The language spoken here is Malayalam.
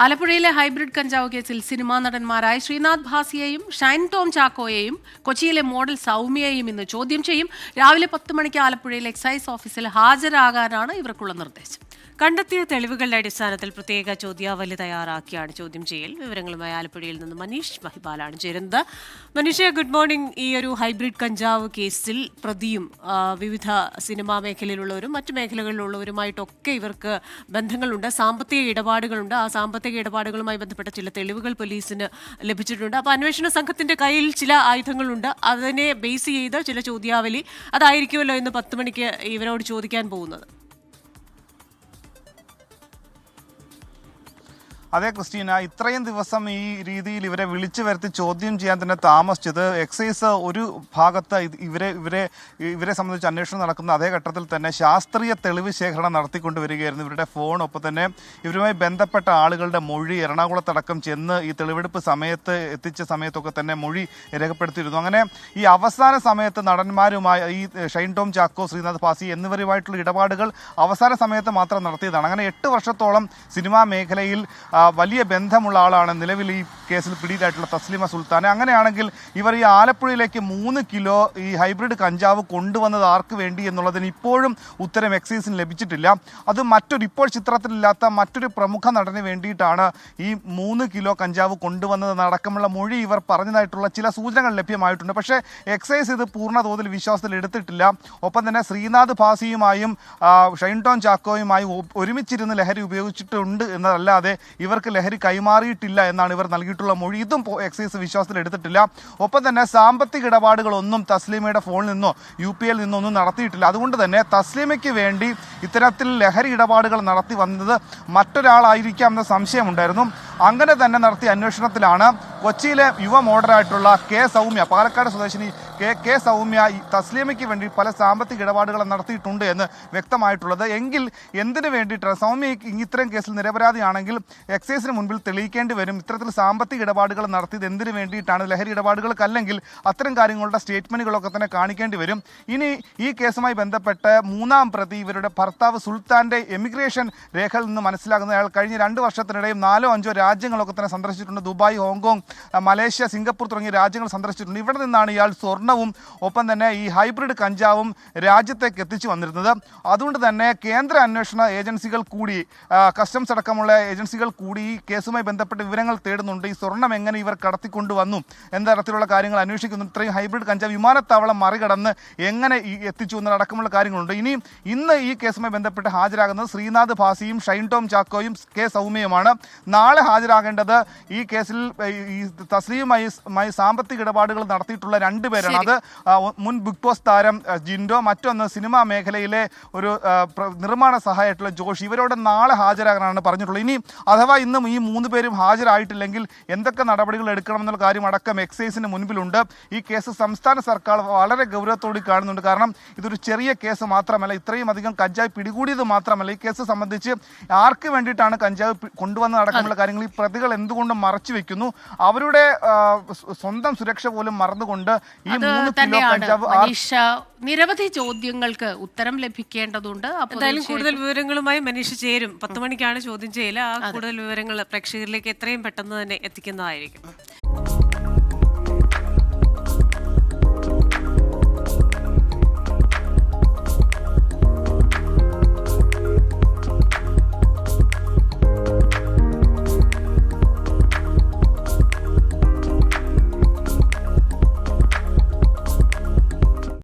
ആലപ്പുഴയിലെ ഹൈബ്രിഡ് കഞ്ചാവ് കേസിൽ സിനിമാ നടന്മാരായ ശ്രീനാഥ് ഭാസിയെയും ഷൈൻ ടോം ചാക്കോയെയും കൊച്ചിയിലെ മോഡൽ സൗമ്യയെയും ഇന്ന് ചോദ്യം ചെയ്യും. രാവിലെ 10 മണിക്ക് ആലപ്പുഴയിൽ എക്സൈസ് ഓഫീസിൽ ഹാജരാകാനാണ് ഇവർക്കുള്ള നിർദ്ദേശം. കണ്ടെത്തിയ തെളിവുകളുടെ അടിസ്ഥാനത്തിൽ പ്രത്യേക ചോദ്യാവലി തയ്യാറാക്കിയാണ് ചോദ്യം ചെയ്യൽ. വിവരങ്ങളുമായി ആലപ്പുഴയിൽ നിന്ന് മനീഷ് മഹിപാലാണ് ചേരുന്നത്. Manish, good morning. ഈ ഒരു ഹൈബ്രിഡ് കഞ്ചാവ് കേസിൽ പ്രതിയും വിവിധ സിനിമാ മേഖലയിലുള്ളവരും മറ്റു മേഖലകളിലുള്ളവരുമായിട്ടൊക്കെ ഇവർക്ക് ബന്ധങ്ങളുണ്ട്, സാമ്പത്തിക ഇടപാടുകളുണ്ട്. ആ സാമ്പത്തിക ഇടപാടുകളുമായി ബന്ധപ്പെട്ട ചില തെളിവുകൾ പോലീസിന് ലഭിച്ചിട്ടുണ്ട്. അപ്പോൾ അന്വേഷണ സംഘത്തിന്റെ കയ്യിൽ ചില ആയുധങ്ങളുണ്ട്. അതിനെ ബേസ് ചെയ്ത് ചില ചോദ്യാവലി അതായിരിക്കുമല്ലോ ഇന്ന് 10 മണിക്ക് ഇവരോട് ചോദിക്കാൻ പോകുന്നത്. അതെ ക്രിസ്റ്റീന, ഇത്രയും ദിവസം ഈ രീതിയിൽ ഇവരെ വിളിച്ചു വരുത്തി ചോദ്യം ചെയ്യാൻ തന്നെ താമസിച്ചത് എക്സൈസ് ഒരു ഭാഗത്ത് ഇവരെ സംബന്ധിച്ച് അന്വേഷണം നടക്കുന്ന അതേ ഘട്ടത്തിൽ തന്നെ ശാസ്ത്രീയ തെളിവ് ശേഖരണം നടത്തിക്കൊണ്ടുവരികയായിരുന്നു. ഇവരുടെ ഫോൺ, ഒപ്പം തന്നെ ഇവരുമായി ബന്ധപ്പെട്ട ആളുകളുടെ മൊഴി എറണാകുളത്തടക്കം ചെന്ന് ഈ തെളിവെടുപ്പ് സമയത്ത് എത്തിച്ച സമയത്തൊക്കെ തന്നെ മൊഴി രേഖപ്പെടുത്തിയിരുന്നു. അങ്ങനെ ഈ അവസാന സമയത്ത് നടന്മാരുമായി ഈ ഷൈൻ ടോം ചാക്കോ, ശ്രീനാഥ് ഭാസി എന്നിവരുമായിട്ടുള്ള ഇടപാടുകൾ അവസാന സമയത്ത് മാത്രം നടത്തിയതാണ്. അങ്ങനെ 8 വർഷത്തോളം സിനിമാ മേഖലയിൽ വലിയ ബന്ധമുള്ള ആളാണ് നിലവിൽ ഈ കേസിൽ പിടിയിലായിട്ടുള്ള തസ്ലിമ സുൽത്താൻ. അങ്ങനെയാണെങ്കിൽ ഇവർ ഈ ആലപ്പുഴയിലേക്ക് 3 കിലോ ഈ ഹൈബ്രിഡ് കഞ്ചാവ് കൊണ്ടുവന്നത് ആർക്ക് വേണ്ടി എന്നുള്ളതിന് ഇപ്പോഴും ഉത്തരം എക്സൈസിന് ലഭിച്ചിട്ടില്ല. അത് ഇപ്പോൾ ചിത്രത്തിലില്ലാത്ത മറ്റൊരു പ്രമുഖ നടന് വേണ്ടിയിട്ടാണ് ഈ 3 കിലോ കഞ്ചാവ് കൊണ്ടുവന്നതെന്നടക്കമുള്ള മൊഴി ഇവർ പറഞ്ഞതായിട്ടുള്ള ചില സൂചനകൾ ലഭ്യമായിട്ടുണ്ട്. പക്ഷേ എക്സൈസ് ഇത് പൂർണ്ണ തോതിൽ വിശ്വാസത്തിൽ എടുത്തിട്ടില്ല. ഒപ്പം തന്നെ ശ്രീനാഥ് ഭാസിയുമായും ഷൈൻ ടോം ചാക്കോയുമായും ഒരുമിച്ചിരുന്ന് ലഹരി ഉപയോഗിച്ചിട്ടുണ്ട് എന്നതല്ലാതെ ഇവർക്ക് ലഹരി കൈമാറിയിട്ടില്ല എന്നാണ് ഇവർ നൽകിയിട്ടുള്ള മൊഴി. ഇതും എക്സൈസ് വിശ്വാസത്തിൽ എടുത്തിട്ടില്ല. ഒപ്പം തന്നെ സാമ്പത്തിക ഇടപാടുകളൊന്നും തസ്ലീമയുടെ ഫോണിൽ നിന്നോ UPയിൽ നിന്നോ ഒന്നും നടത്തിയിട്ടില്ല. അതുകൊണ്ട് തന്നെ തസ്ലീമയ്ക്ക് വേണ്ടി ഇത്തരത്തിൽ ലഹരി ഇടപാടുകൾ നടത്തി വന്നത് മറ്റൊരാളായിരിക്കാം എന്ന സംശയമുണ്ടായിരുന്നു. അങ്ങനെ തന്നെ നടത്തിയ അന്വേഷണത്തിലാണ് കൊച്ചിയിലെ യുവ മോഡലായിട്ടുള്ള കെ സൗമ്യ, പാലക്കാട് സ്വദേശിനി കെ സൗമ്യ തസ്ലീമയ്ക്ക് വേണ്ടി പല സാമ്പത്തിക ഇടപാടുകൾ നടത്തിയിട്ടുണ്ട് എന്ന് വ്യക്തമായിട്ടുള്ളത്. എങ്കിൽ എന്തിനു വേണ്ടിയിട്ടാണ് സൗമ്യ ഇത്തരം കേസിൽ നിരപരാധിയാണെങ്കിൽ എക്സൈസിന് മുൻപിൽ തെളിയിക്കേണ്ടി വരും. ഇത്തരത്തിൽ സാമ്പത്തിക ഇടപാടുകൾ നടത്തിയത് എന്തിനു വേണ്ടിയിട്ടാണ്, ലഹരി ഇടപാടുകൾക്കല്ലെങ്കിൽ അത്തരം കാര്യങ്ങളുടെ സ്റ്റേറ്റ്മെന്റുകളൊക്കെ തന്നെ കാണിക്കേണ്ടി വരും. ഇനി ഈ കേസുമായി ബന്ധപ്പെട്ട് 3-ാം പ്രതി ഇവരുടെ ഭർത്താവ് സുൽത്താന്റെ എമിഗ്രേഷൻ രേഖയിൽ നിന്ന് മനസ്സിലാകുന്ന അയാൾ കഴിഞ്ഞ 2 വർഷത്തിനിടയിൽ 4-5 രാജ്യങ്ങളൊക്കെ തന്നെ സന്ദർശിച്ചിട്ടുണ്ട്. ദുബായ്, ഹോങ്കോങ്, മലേഷ്യ, സിംഗപ്പൂർ തുടങ്ങിയ രാജ്യങ്ങൾ സന്ദർശിച്ചിട്ടുണ്ട്. ഇവിടെ നിന്നാണ് ഇയാൾ സ്വർണവും ഒപ്പം തന്നെ ഈ ഹൈബ്രിഡ് കഞ്ചാവും രാജ്യത്തേക്ക് എത്തിച്ചു വന്നിരുന്നത്. അതുകൊണ്ട് തന്നെ കേന്ദ്ര അന്വേഷണ ഏജൻസികൾ കൂടി, കസ്റ്റംസ് അടക്കമുള്ള ഏജൻസികൾ കൂടി ഈ കേസുമായി ബന്ധപ്പെട്ട വിവരങ്ങൾ തേടുന്നുണ്ട്. ഈ സ്വർണം എങ്ങനെ ഇവർ കടത്തിക്കൊണ്ടുവന്നു എന്ന തരത്തിലുള്ള കാര്യങ്ങൾ അന്വേഷിക്കുന്നു. ഇത്രയും ഹൈബ്രിഡ് കഞ്ചാവ് വിമാനത്താവളം മറികടന്ന് എങ്ങനെ എത്തിച്ചു എന്നതടക്കമുള്ള കാര്യങ്ങളുണ്ട്. ഇന്ന് ഈ കേസുമായി ബന്ധപ്പെട്ട് ഹാജരാകുന്നത് ശ്രീനാഥ് ഭാസിയും ഷൈൻ ടോം ചാക്കോയും കെ സൗമ്യയുമാണ്. നാളെ ഹാജരാകേണ്ടത് ഈ കേസിൽ ഈ തസ്ലീമുമായി സാമ്പത്തിക ഇടപാടുകൾ നടത്തിയിട്ടുള്ള 2 പേരാണ്. അത് മുൻ ബിഗ് ബോസ് താരം ജിൻഡോ, മറ്റൊന്ന് സിനിമാ മേഖലയിലെ ഒരു നിർമ്മാണ സഹായമായിട്ടുള്ള ജോഷി. ഇവരോട് നാളെ ഹാജരാകാനാണ് പറഞ്ഞിട്ടുള്ളത്. ഇനി അഥവാ ഇന്നും ഈ 3 പേരും ഹാജരായിട്ടില്ലെങ്കിൽ എന്തൊക്കെ നടപടികൾ എടുക്കണമെന്നുള്ള കാര്യം അടക്കം എക്സൈസിന് മുൻപിലുണ്ട്. ഈ കേസ് സംസ്ഥാന സർക്കാർ വളരെ ഗൗരവത്തോടെ കാണുന്നുണ്ട്. കാരണം ഇതൊരു ചെറിയ കേസ് മാത്രമല്ല, ഇത്രയും അധികം കഞ്ചാവ് പിടികൂടിയത് മാത്രമല്ല, ഈ കേസ് സംബന്ധിച്ച് ആർക്ക് വേണ്ടിയിട്ടാണ് കഞ്ചാവ് കൊണ്ടുവന്ന അടക്കമുള്ള കാര്യങ്ങൾ ഈ പ്രതികൾ എന്തുകൊണ്ടും മറച്ചു വെക്കുന്നു. അവരുടെ സ്വന്തം സുരക്ഷ പോലും മറന്നുകൊണ്ട് ഈ 3 കിലോ കഞ്ചാവ് നിരവധി ചോദ്യങ്ങൾക്ക് ഉത്തരം ലഭിക്കേണ്ടതുണ്ട്. എന്തായാലും കൂടുതൽ വിവരങ്ങളുമായി മനീഷ് ചേരും. 10 മണിക്കാണ് ചോദ്യം ചെയ്യല്. ആ കൂടുതൽ വിവരങ്ങൾ പ്രേക്ഷകരിലേക്ക് എത്രയും പെട്ടെന്ന് തന്നെ എത്തിക്കുന്നതായിരിക്കും.